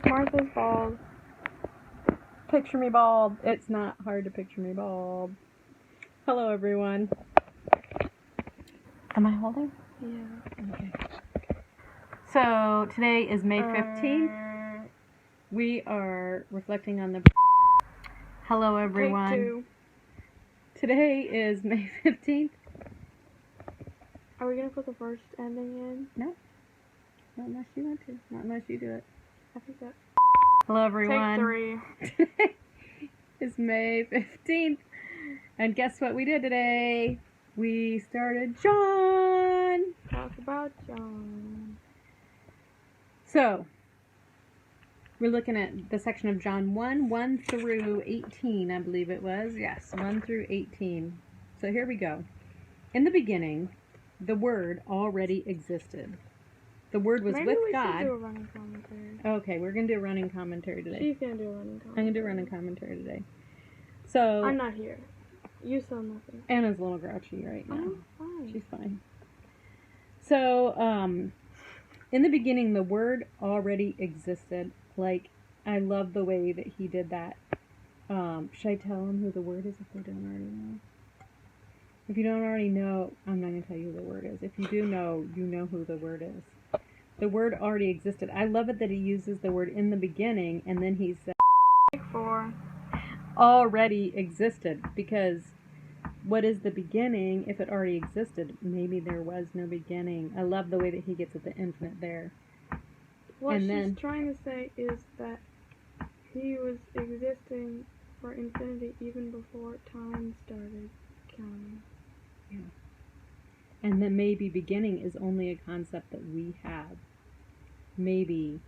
Miss Martha's bald. Picture me bald. It's not hard to picture me bald. Hello, everyone. Am I holding? Yeah. Okay. So, today is May 15th. We are reflecting on the... Hello, everyone. Take two. Today is May 15th. Are we gonna put the first ending in? No. Not unless you want to. Not unless you do it. I think that. Hello, everyone. Take three. Today is May 15th. And guess what we did today? We started John. Talk about John. So, we're looking at the section of John 1 through 18, I believe it was. Yes, 1 through 18. So here we go. In the beginning, the Word already existed. The Word was Maybe with we God. should do a running commentary. Okay, we're going to do a running commentary today. She's gonna do a running commentary. I'm going to do a running commentary today. So, I'm not here. You saw nothing. Anna's a little grouchy right now. I'm fine. She's fine. So, in the beginning, the Word already existed. Like, I love the way that he did that. Should I tell them who the Word is if they don't already know? If you don't already know, I'm not going to tell you who the Word is. If you do know, you know who the Word is. The Word already existed. I love it that he uses the word in the beginning, and then he says, Take four. already existed, because what is the beginning if it already existed? Maybe there was no beginning. I love the way that he gets at the infinite there. What And she's then- trying to say is that he was existing for infinity even before time started counting. And then maybe beginning is only a concept that we have. Maybe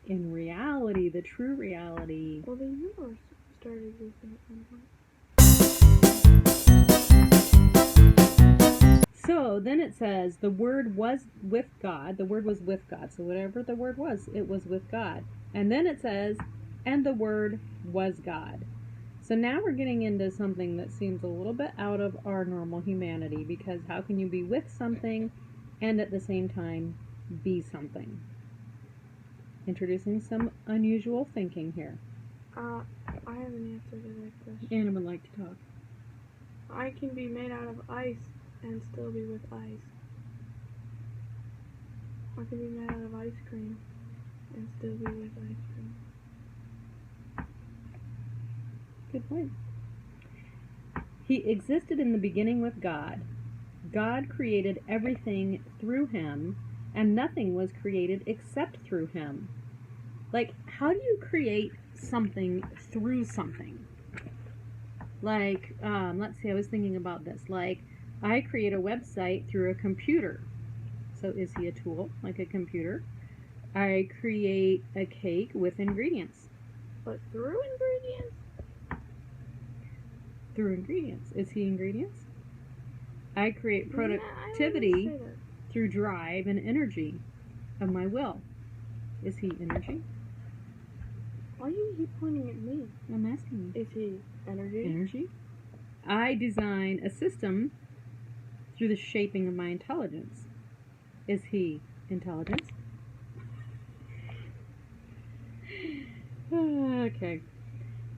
in reality, the true reality. Well, the universe started existing at one point. So then it says the Word was with God. The Word was with God. So whatever the Word was, it was with God. And then it says, and the Word was God. So now we're getting into something that seems a little bit out of our normal humanity, because how can you be with something and at the same time be something? Introducing some unusual thinking here. I have an answer to that question. Anna would like to talk. I can be made out of ice and still be with ice. I can be made out of ice cream and still be with ice cream. Good point. He existed in the beginning with God. God created everything through him, and nothing was created except through him. Like, how do you create something through something? Like, let's see, I was thinking about this. Like, I create a website through a computer. So is he a tool, like a computer? I create a cake with ingredients. But through ingredients? Through ingredients. Is he ingredients? I create Nah, I don't productivity say that. through drive and energy of my will. Is he energy? Why do you keep pointing at me? I'm asking you. Is he energy? Energy? I design a system through the shaping of my intelligence. Is he intelligence? Okay.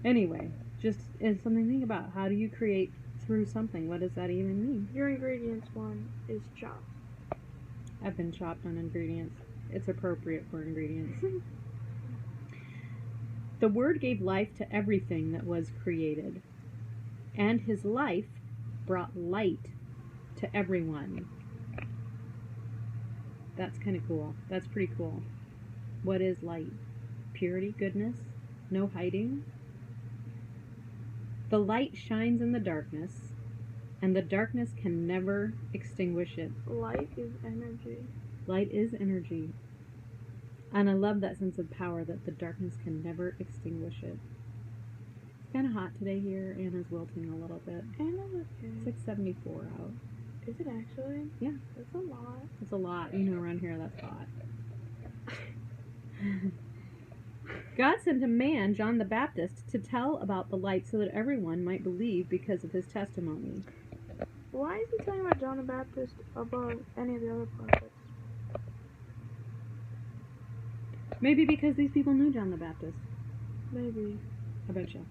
Anyway, just it's something to think about. How do you create through something? What does that even mean? Your ingredients one is chopped. I've been chopped on ingredients. It's appropriate for ingredients. The Word gave life to everything that was created, and his life brought light to everyone. That's kind of cool. That's pretty cool. What is light? Purity, goodness, no hiding. The light shines in the darkness, and the darkness can never extinguish it. Light is energy. Light is energy. And I love that sense of power that the darkness can never extinguish it. It's kind of hot today here. Anna's wilting a little bit. Anna's okay. It's like 74 out. Is it actually? Yeah. That's a lot. It's a lot. You know, around here that's hot. God sent a man, John the Baptist, to tell about the light so that everyone might believe because of his testimony. Why is he talking about John the Baptist above any of the other prophets? Maybe because these people knew John the Baptist. Maybe. I bet you.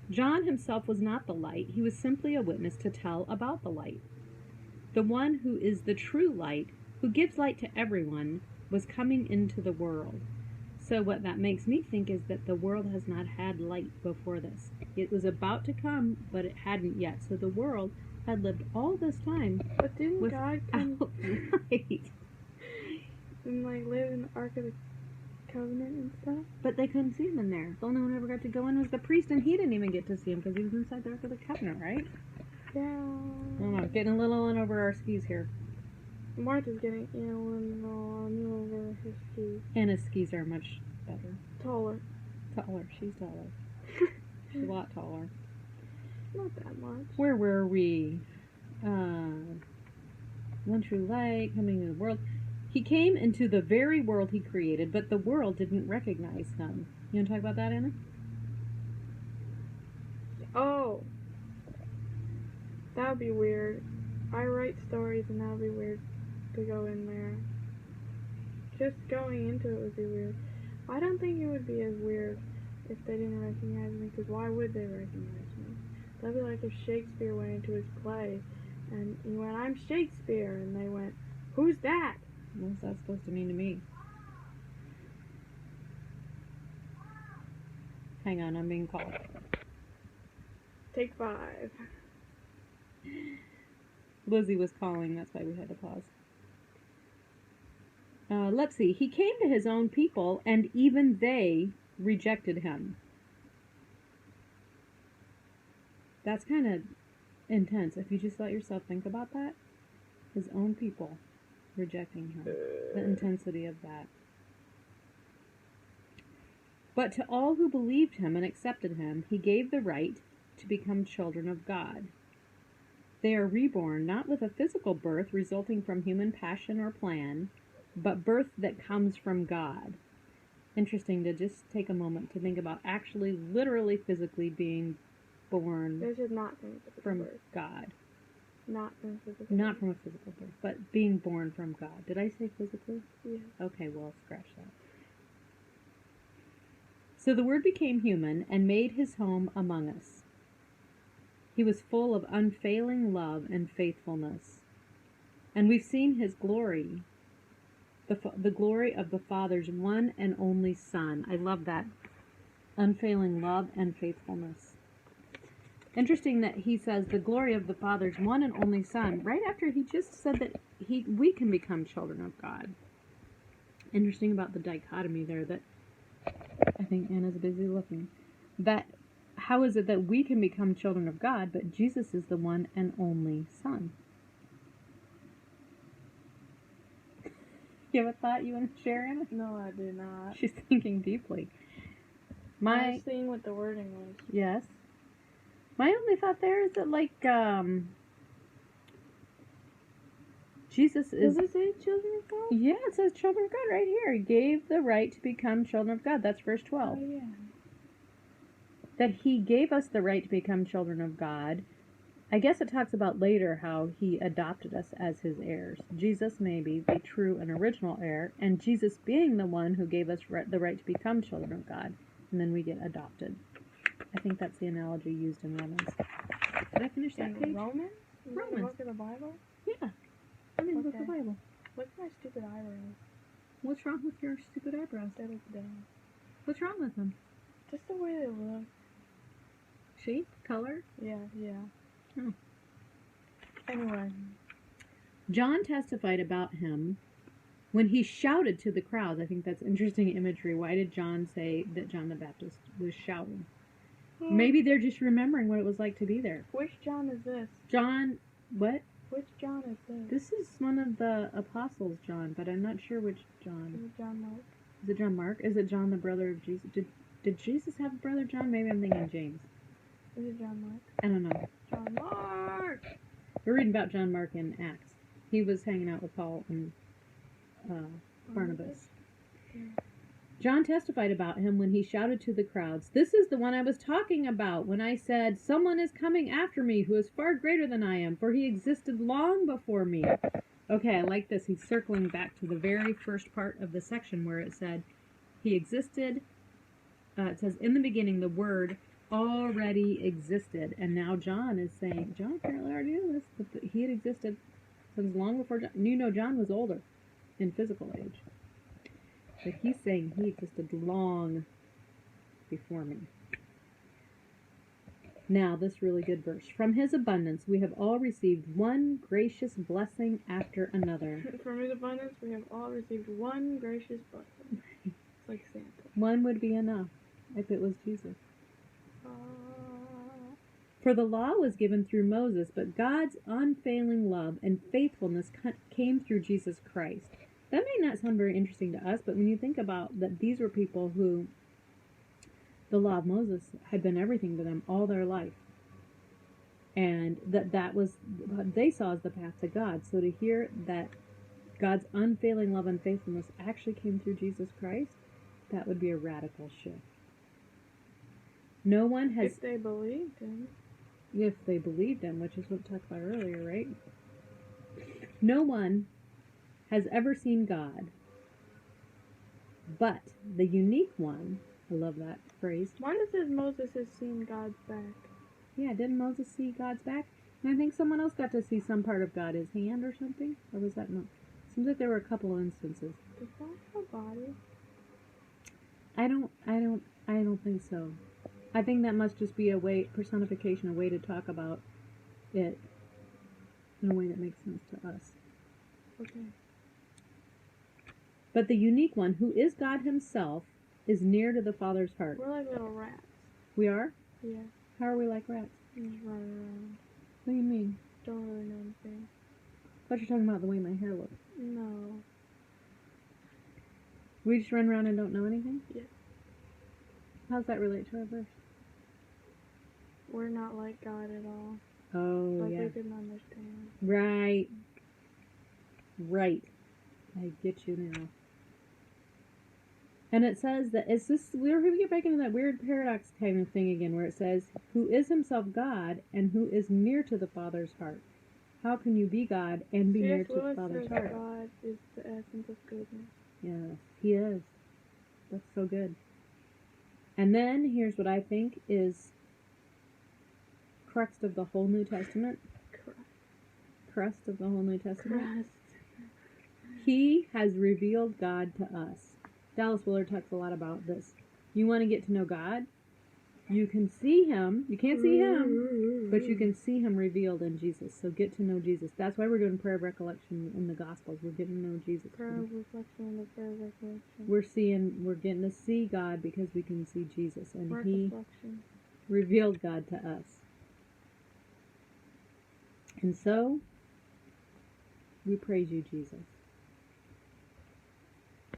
John himself was not the light. He was simply a witness to tell about the light. The one who is the true light, who gives light to everyone, was coming into the world. So what that makes me think is that the world has not had light before this. It was about to come, but it hadn't yet. So the world had lived all this time But didn't without God come light. and like live in the Ark of the Covenant and stuff? But they couldn't see him in there. The only one who ever got to go in was the priest, and he didn't even get to see him because he was inside the Ark of the Covenant, right? Yeah. I don't know, getting a little on over our skis here. Martha's getting in on over her skis. Anna's skis are much better. Taller. Taller. She's taller. She's a lot taller. Not that much. Where were we? One true light coming into the world. He came into the very world he created, but the world didn't recognize him. You want to talk about that, Anna? Oh. That would be weird. I write stories and that would be weird to go in there. Just going into it would be weird. I don't think it would be as weird if they didn't recognize me, because why would they recognize me? That'd be like if Shakespeare went into his play and he went, "I'm Shakespeare," and they went, "Who's that?" What's that supposed to mean to me? Hang on, I'm being called. Take 5. Lizzie was calling, that's why we had to pause. Let's see. He came to his own people, and even they rejected him. That's kind of intense. If you just let yourself think about that. His own people rejecting him. The intensity of that. But to all who believed him and accepted him, he gave the right to become children of God. They are reborn not with a physical birth resulting from human passion or plan, but birth that comes from God. Interesting to just take a moment to think about actually, literally, physically being born This is not from a physical from birth. God. Not from a physical Not birth. from a physical birth, but being born from God. Did I say physically? Yeah. Okay, well, scratch that. So the Word became human and made his home among us. He was full of unfailing love and faithfulness. And we've seen his glory, the glory of the Father's one and only Son. I love that. Unfailing love and faithfulness. Interesting that he says the glory of the Father's one and only Son, right after he just said that we can become children of God. Interesting about the dichotomy there that I think Anna's busy looking. That how is it that we can become children of God, but Jesus is the one and only Son? You have a thought you want to share, Anna? No, I do not. She's thinking deeply. I was seeing what the wording was. Yes. My only thought there is that, like, Jesus is... Does it say children of God? Yeah, it says children of God right here. He gave the right to become children of God. That's verse 12. Oh, yeah. That he gave us the right to become children of God. I guess it talks about later how he adopted us as his heirs. Jesus may be the true and original heir, and Jesus being the one who gave us the right to become children of God, and then we get adopted. I think that's the analogy used in Romans. Did I finish that page? Romans? Romans. Look at the Bible? Yeah. I mean, look at the Okay. Bible. Look at my stupid eyebrows. What's wrong with your stupid eyebrows? They look dumb. What's wrong with them? Just the way they look. Shape? Color? Yeah, yeah. Oh. Anyway. John testified about him when he shouted to the crowds. I think that's interesting imagery. Why did John say that John the Baptist was shouting? Maybe they're just remembering what it was like to be there. Which John is this? John, what? Which John is this? This is one of the apostles, John, but I'm not sure which Is John. it John Mark? Is it John Mark? Is it John the brother of Jesus? Did Jesus have a brother John? Maybe I'm thinking James. Is it John Mark? I don't know. John Mark! We're reading about John Mark in Acts. He was hanging out with Paul and Barnabas. John testified about him when he shouted to the crowds, "This is the one I was talking about when I said, 'Someone is coming after me who is far greater than I am, for he existed long before me.'" Okay, I like this. He's circling back to the very first part of the section where it said, he existed. It says, in the beginning, the Word already existed. And now John is saying, John apparently already knew this, but he had existed since long before John. You know, John was older in physical age. But he's saying he existed long before me. Now, this really good verse. From his abundance, we have all received one gracious blessing after another. From his abundance, we have all received one gracious blessing. It's like Santa. One would be enough if it was Jesus. For the law was given through Moses, but God's unfailing love and faithfulness came through Jesus Christ. That may not sound very interesting to us, but when you think about that, these were people who the law of Moses had been everything to them all their life. And that was what they saw as the path to God. So to hear that God's unfailing love and faithfulness actually came through Jesus Christ, that would be a radical shift. No one has... If they believed him. If they believed him, which is what we talked about earlier, right? No one has ever seen God, but the unique one, I love that phrase. Why does it say Moses has seen God's back? Yeah, didn't Moses see God's back? And I think someone else got to see some part of God, his hand or something? Or was that not? Seems like there were a couple of instances. Does God have a body? I don't think so. I think that must just be a way, personification, a way to talk about it in a way that makes sense to us. Okay. But the unique one, who is God himself, is near to the Father's heart. We're like little rats. We are? Yeah. How are we like rats? We just run around. What do you mean? Don't really know anything. I thought you're talking about the way my hair looks. No. We just run around and don't know anything? Yeah. How's that relate to our verse? We're not like God at all. Oh, Like yeah. we didn't understand. Right. Right. I get you now. And it says that we're going to get back into that weird paradox kind of thing again, where it says, who is himself God and who is near to the Father's heart. How can you be God and be near to the Father's heart? God is the essence of goodness. Yes, he is. That's so good. And then here's what I think is crux of the whole New Testament. Crust of the whole New Testament. Crust. He has revealed God to us. Dallas Willard talks a lot about this. You want to get to know God? You can see him. You can't see him, but you can see him revealed in Jesus. So get to know Jesus. That's why we're doing prayer of recollection in the Gospels. We're getting to know Jesus. Prayer of reflection and the prayer of recollection. We're getting to see God because we can see Jesus, and Work he reflection. revealed God to us. And so, we praise you, Jesus.